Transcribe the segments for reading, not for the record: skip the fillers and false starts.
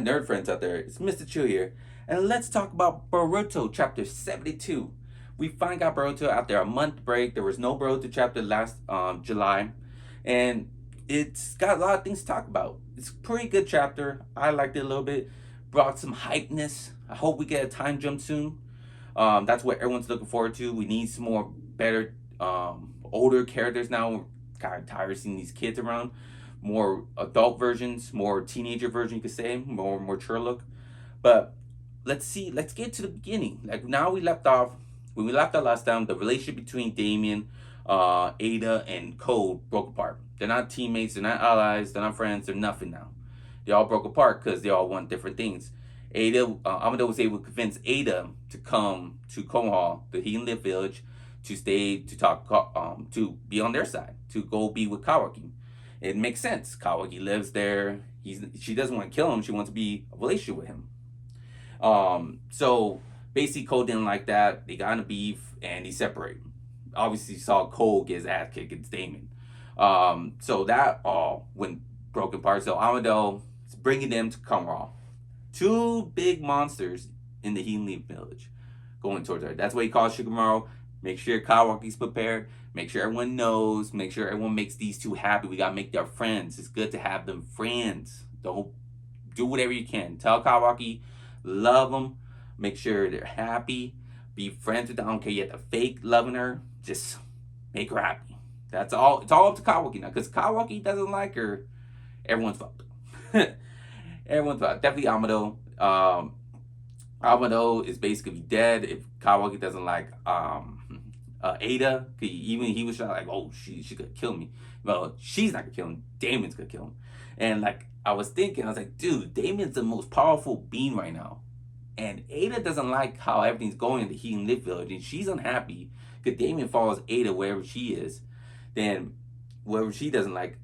nerd friends out there? It's Mr. Chill here, and let's talk about Boruto chapter 72. We finally got Boruto after a month break. There was no Boruto chapter last July, and it's got a lot of things to talk about. It's a pretty good chapter. I liked it a little bit. Brought some hypeness. I hope we get a time jump soon. That's what everyone's looking forward to. We need some more better, older characters now. We're kind of tired of seeing these kids around. More adult versions, more teenager version, you could say, more mature look. But let's get to the beginning. Like now we left off, when we left off last time, the relationship between Damien, Eida, and Code broke apart. They're not teammates, they're not allies, they're not friends, they're nothing now. They all broke apart because they all want different things. Amado was able to convince Eida to come to Konoha, the Heathen village, to stay to talk, to be on their side, to go be with Kawaki. It makes sense. Kawaki lives there. She doesn't want to kill him. She wants to be a relationship with him. So basically, Cole didn't like that. They got in a beef and he separated. Obviously, saw Cole get his ass kicked against Damon. So that all went broken apart. So Amado is bringing them to Konoha. Two big monsters in the Heathen village going towards her. That's what he calls Shikamaru. Make sure Kawaki's prepared. Make sure everyone knows. Make sure everyone makes these two happy. We gotta make their friends. It's good to have them friends. Don't do whatever you can. Tell Kawaki, love them. Make sure they're happy. Be friends with them. I don't care you have to fake loving her. Just make her happy. That's all. It's all up to Kawaki now. Because Kawaki doesn't like her. Everyone's fucked. Everyone's fucked. Definitely Amado. Amado is basically dead if Kawaki doesn't like Eida. Even he was like, oh, she could kill me. Well, she's not gonna kill him. Damon's gonna kill him. And like I was thinking, I was like, dude, Damon's the most powerful being right now. And Eida doesn't like how everything's going in the Heathen village, and she's unhappy because Damon follows Eida wherever she is. Then wherever she doesn't like,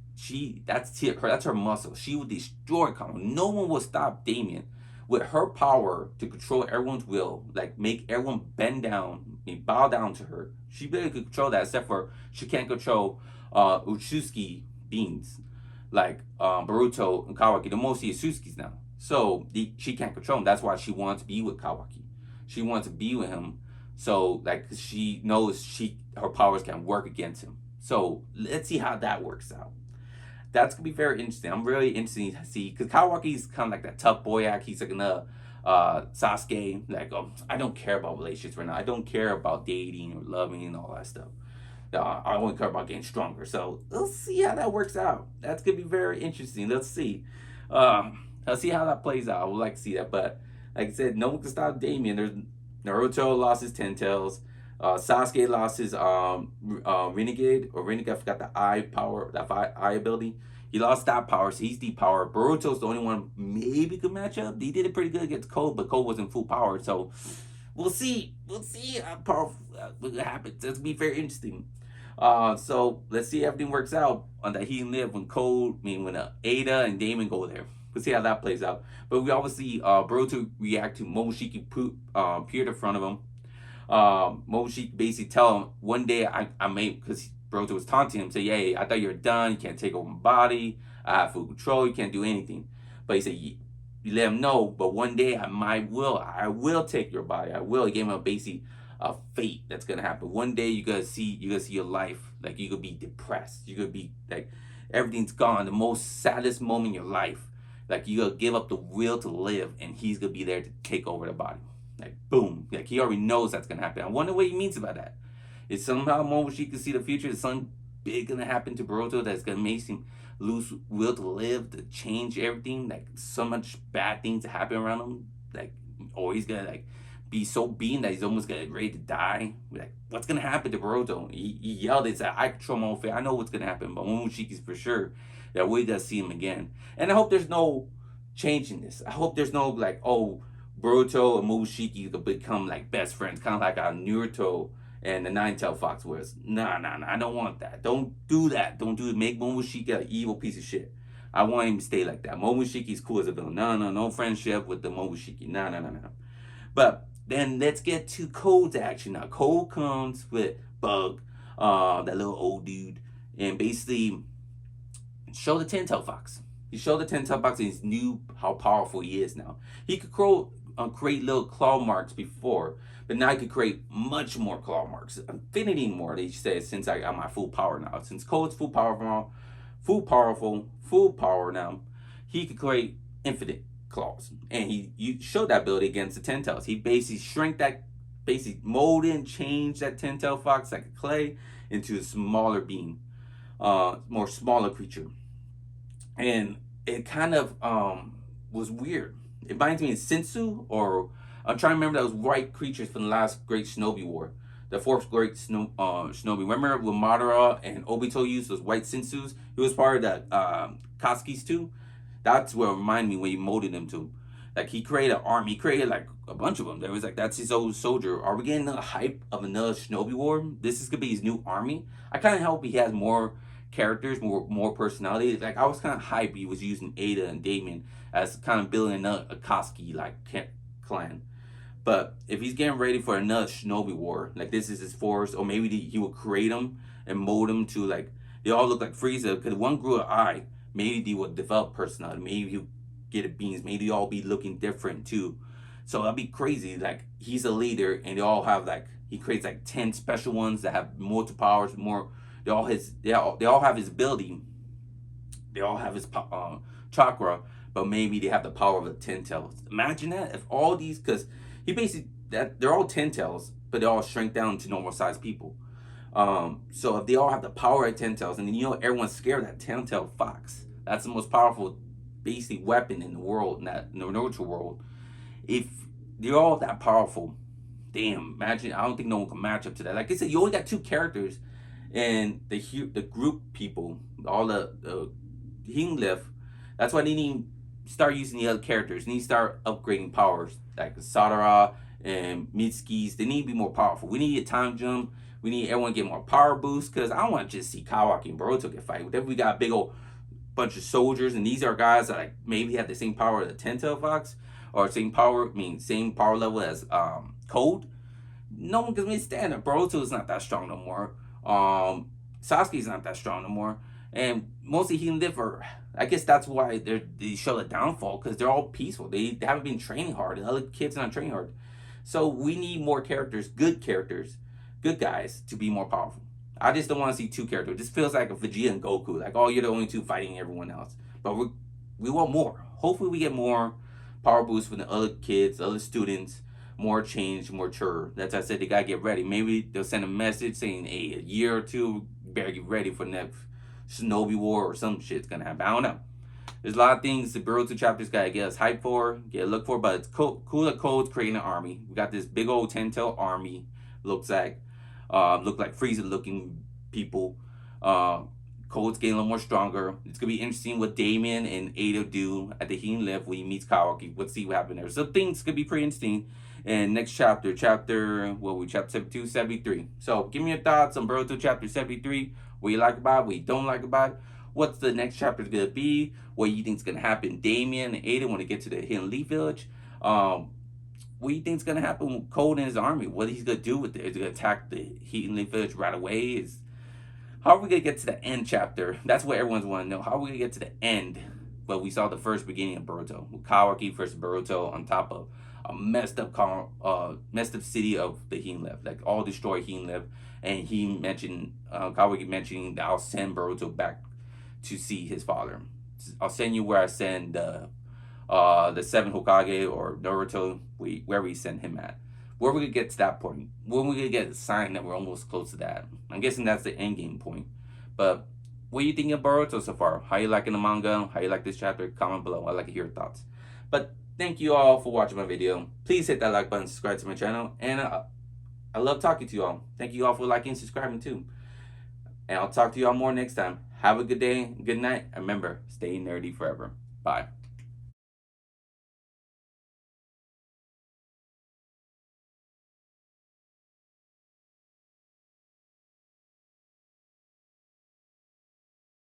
that's her muscle. She will destroy Kamo. No one will stop Damien with her power to control everyone's will, like make everyone bend down and bow down to her. She barely could control that, except for she can't control Utsuki beings like Boruto and Kawaki. The mostly Utsukis now, so she can't control him. That's why she wants to be with Kawaki. She wants to be with him, so like she knows her powers can work against him. So let's see how that works out. That's gonna be very interesting. I'm really interested to see because Kawaki's kind of like that tough boy act. He's like in Sasuke, like I don't care about relationships right now. I don't care about dating or loving and all that stuff. I only care about getting stronger. So let's see how that works out. That's gonna be very interesting. Let's see. Let's see how that plays out. I would like to see that, but like I said, no one can stop Damien. There's Naruto lost his Ten Tails. Sasuke lost his Renegade. I forgot the eye power, that eye ability. He lost that power, so he's deep power. Boruto's the only one maybe could match up. He did it pretty good against Cole, but Cole wasn't full power, so we'll see. We'll see how powerful what happens. That's gonna be very interesting. So let's see if everything works out on that he live when when Eida and Damon go there. We'll see how that plays out. But we obviously Boruto react to Momoshiki appeared in front of him. Momoshiki basically tell him one day I may, because Boruto was taunting him, say, hey, I thought you were done, you can't take over my body, I have full control, you can't do anything. But he said, you let him know, but one day I will take your body. I will. He gave him basically a fate that's gonna happen. One day you're gonna see your life, like you're gonna be depressed. You're gonna be like everything's gone, the most saddest moment in your life. Like you're gonna give up the will to live, and he's gonna be there to take over the body. Like boom, like he already knows that's gonna happen. I wonder what he means about that. Is somehow Momoshiki can see the future? Is something big gonna happen to Boruto that's gonna make him lose will to live, to change everything? Like so much bad things to happen around him. Like, or he's gonna like be so beaten that he's almost gonna ready to die. Like, what's gonna happen to Boruto? He yelled, "It's like I control my own fate. I know what's gonna happen." But Momoshiki's for sure that we're gonna see him again. And I hope there's no change in this. I hope there's no like, oh, Boruto and Momoshiki could become like best friends, kind of like how Naruto and the Nine-Tailed Fox was. Nah, I don't want that. Don't do that. Don't do it. Make Momoshiki an evil piece of shit. I want him to stay like that. Momoshiki's cool as a villain. No friendship with the Momoshiki. No. But then let's get to Code's action now. Code comes with Bug, that little old dude, and basically show the Ten-Tailed Fox. He showed the 10 box and he knew how powerful he is now. He could create little claw marks before, but now he could create much more claw marks. Infinity more, they say, since I got my full power now. Since Code's full power now, full power now, he could create infinite claws. And you showed that ability against the 10 tails. He basically shrank that, basically molded and changed that 10-tailed fox like a clay into a smaller being, more smaller creature. And it kind of was weird. It reminds me of Sensu, or I'm trying to remember those white creatures from the last Great Shinobi War, the fourth Great Shinobi. Remember when Madara and Obito used those white Sensus? It was part of the Katsuki's too. That's what reminded me when he molded them to. Like he created an army, he created like a bunch of them. There was like, that's his old soldier. Are we getting the hype of another Shinobi War? This is gonna be his new army. I kind of hope he has more characters, more personality. Like I was kind of hyped he was using Eida and Daemon as kind of building a Akatsuki like clan. But if he's getting ready for another Shinobi War, like this is his force, or maybe he will create them and mold them to like, they all look like Frieza, because one grew an eye. Maybe they will develop personality. Maybe he'll get a beans. Maybe they all be looking different too. So that'd be crazy. Like he's a leader, and they all have like, he creates like 10 special ones that have multiple powers, more. They all have his ability. They all have his chakra, but maybe they have the power of the 10 tails. Imagine that if all these, because he basically, that they're all 10 tails, but they all shrink down to normal sized people. So if they all have the power of 10 tails, and then everyone's scared of that 10-tailed fox. That's the most powerful, basically, weapon in the world, in the Naruto world. If they're all that powerful, damn, imagine, I don't think no one can match up to that. Like I said, you only got 2 characters, and the group people, all the Healing Lift. That's why they need to start using the other characters. They need to start upgrading powers, like Sadara and Mitsuki's. They need to be more powerful. We need a time jump. We need everyone to get more power boost, because I don't want to just see Kawaki and Boruto get fight. If we got a big old bunch of soldiers, and these are guys that like maybe have the same power as the 10-tailed fox, or same power level as Code. No one can withstand it. Boruto is not that strong no more. Sasuke's not that strong no more. And mostly Healing Lift, I guess that's why they show the downfall, because they're all peaceful. They haven't been training hard. The other kids are not training hard. So we need more characters, good guys, to be more powerful. I just don't want to see 2 characters. This feels like a Vegeta and Goku. Like, oh, you're the only 2 fighting everyone else. But we want more. Hopefully we get more power boosts from the other kids, other students, more change, more mature. That's why I said they gotta get ready. Maybe they'll send a message saying, hey, a year or 2, you better get ready for the next Shinobi War or some shit's gonna happen. I don't know. There's a lot of things the Boruto chapters gotta get us hyped for, get a look for, but it's cool that Code's creating an army. We got this big old 10-tailed army, look like Frieza looking people. Code's getting a little more stronger. It's gonna be interesting what Daemon and Eida do at the Healing Lift when he meets Kawaki. Let's see what happens there. So things could be pretty interesting. And next chapter 72, 73. So give me your thoughts on Boruto chapter 73. What you like about it, what you don't like about it. What's the next chapter gonna be? What you think is gonna happen? Daemon and Eida when they get to the Hidden Leaf Village. What do you think is gonna happen with Code and his army? What he's gonna do with it? Is he gonna attack the Hidden Leaf Village right away? How are we gonna get to the end chapter? That's what everyone's wanting to know. How are we gonna get to the end? Well, we saw the first beginning of Boruto with Kawaki versus Boruto on top of a messed up city of the Healing Lift, like all destroyed Healing Lift. And he mentioned Kawaki mentioning that I'll send Boruto back to see his father. I'll send you where I send the 7 Hokage or Naruto, where we send him at. Where we gonna get to that point? When we gonna get a sign that we're almost close to that? I'm guessing that's the end game point. But what do you think of Boruto so far? How you liking the manga? How you like this chapter? Comment below. I'd like to hear your thoughts. But thank you all for watching my video. Please hit that like button, subscribe to my channel, and I love talking to you all. Thank you all for liking and subscribing too. And I'll talk to you all more next time. Have a good day, good night, and remember, stay nerdy forever. Bye.